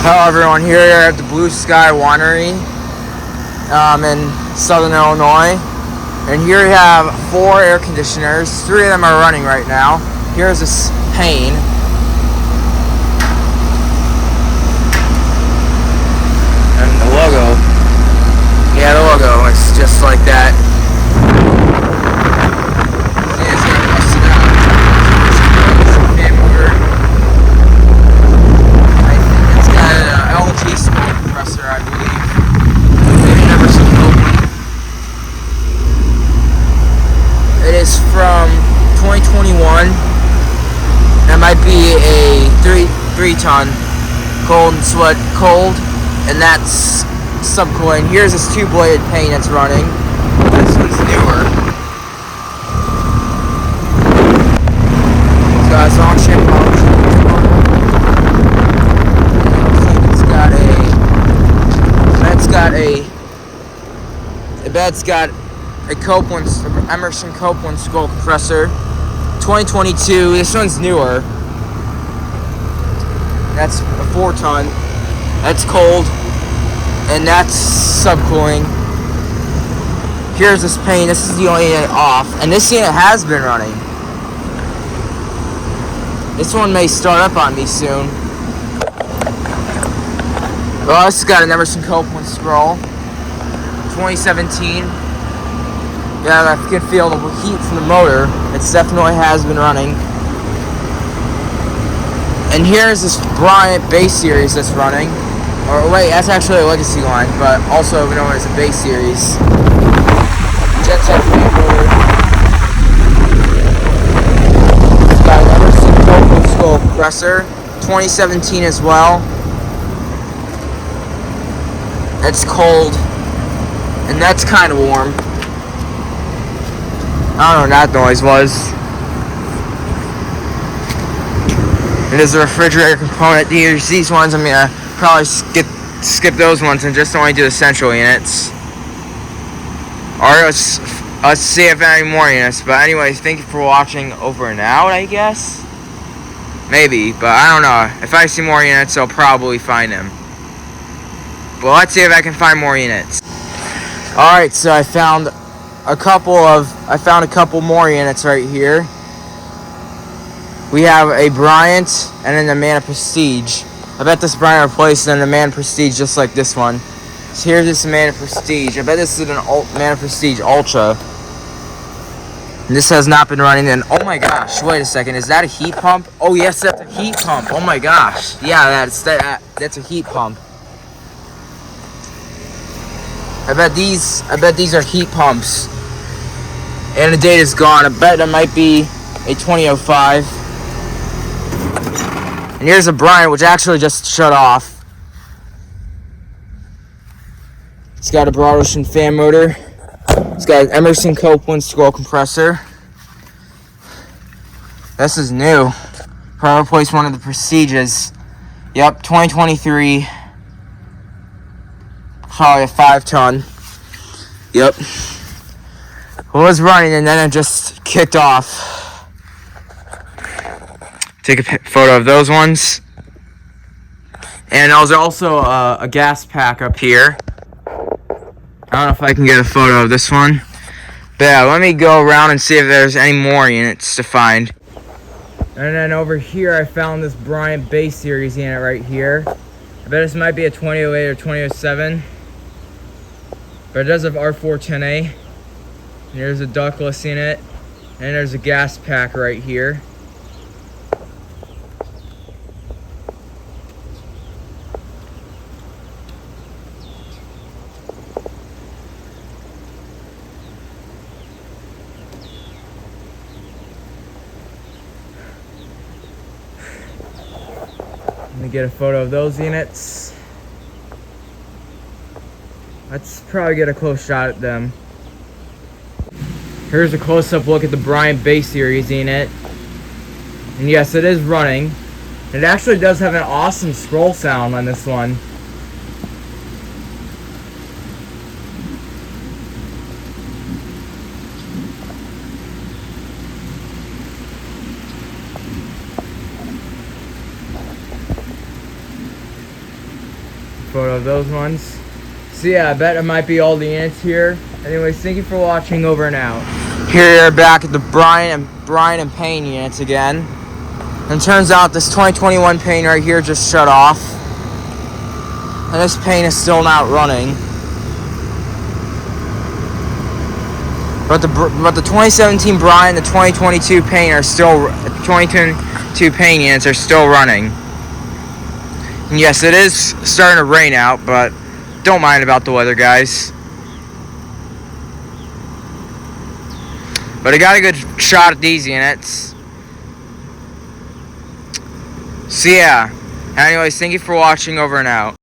Hello everyone, here at the Blue Sky Winery in Southern Illinois. And here we have 4 air conditioners. 3 of them are running right now. Here's this Payne. And the logo. Yeah, the logo. It's just like that. From 2021. That might be a 3-ton cold, and that's subcooling. Here's this 2-bladed Payne that's running. This one's newer. It's got its own shape It's got a Copeland, Emerson Copeland scroll compressor. 2022. This one's newer. That's a 4-ton. That's cold, and that's subcooling. Here's this Payne. This is the only unit off, and this unit has been running. This one may start up on me soon. Well, this has got an Emerson Copeland scroll. 2017. Yeah, I can feel the heat from the motor. It definitely has been running. And here's this Bryant Base Series that's running. Or wait, that's actually a legacy line, but also known as a Base Series. Jet set motor. It's got an Emerson Copeland scroll compressor. 2017 as well. It's cold, and that's kind of warm. I don't know what that noise was. It is a refrigerator component. These ones, I'm gonna probably skip those ones and just only do the central units. Or let's see if any more units. But anyways, thank you for watching. Over and out, I guess. Maybe, but I don't know. If I see more units, I'll probably find them. But let's see if I can find more units. Alright, so I found a couple more units right here. We have a Bryant and an Amana Prestige. I bet this Bryant replaced an Amana Prestige just like this one. So here's this Amana Prestige. I bet this is an Amana Prestige Ultra. And this has not been running. And oh my gosh, wait a second, is that a heat pump? Oh yes, that's a heat pump. Oh my gosh, yeah, that's a heat pump. I bet these are heat pumps. And the date is gone. I bet that might be a 2005. And here's a Bryant, which actually just shut off. It's got a broad ocean fan motor. It's got an Emerson Copeland scroll compressor. This is new. Probably replaced one of the Prestiges. Yep, 2023. Probably a 5-ton. Yep. Well, it was running and then it just kicked off. Take a photo of those ones. And there's also a gas pack up here. I don't know if I can get a photo of this one. But yeah, let me go around and see if there's any more units to find. And then over here I found this Bryant Base Series unit right here. I bet this might be a 2008 or 2007. But it does have R410A. And there's a ductless unit, and there's a gas pack right here. Let me get a photo of those units. Let's probably get a close shot at them. Here's a close-up look at the Bryant Base Series unit. And yes, it is running. It actually does have an awesome scroll sound on this one. photo of those ones. So yeah, I bet it might be all the ants here. Anyways, thank you for watching. Over and out. Here we are back at the Bryant and Payne units again. And it turns out this 2021 Payne right here just shut off. And this Payne is still not running. But the 2017 Bryant and the 2022 Payne are still 2022 Payne units are still running. And yes, it is starting to rain out, but don't mind about the weather, guys. But I got a good shot at these units. So yeah. Anyways, thank you for watching. Over and out.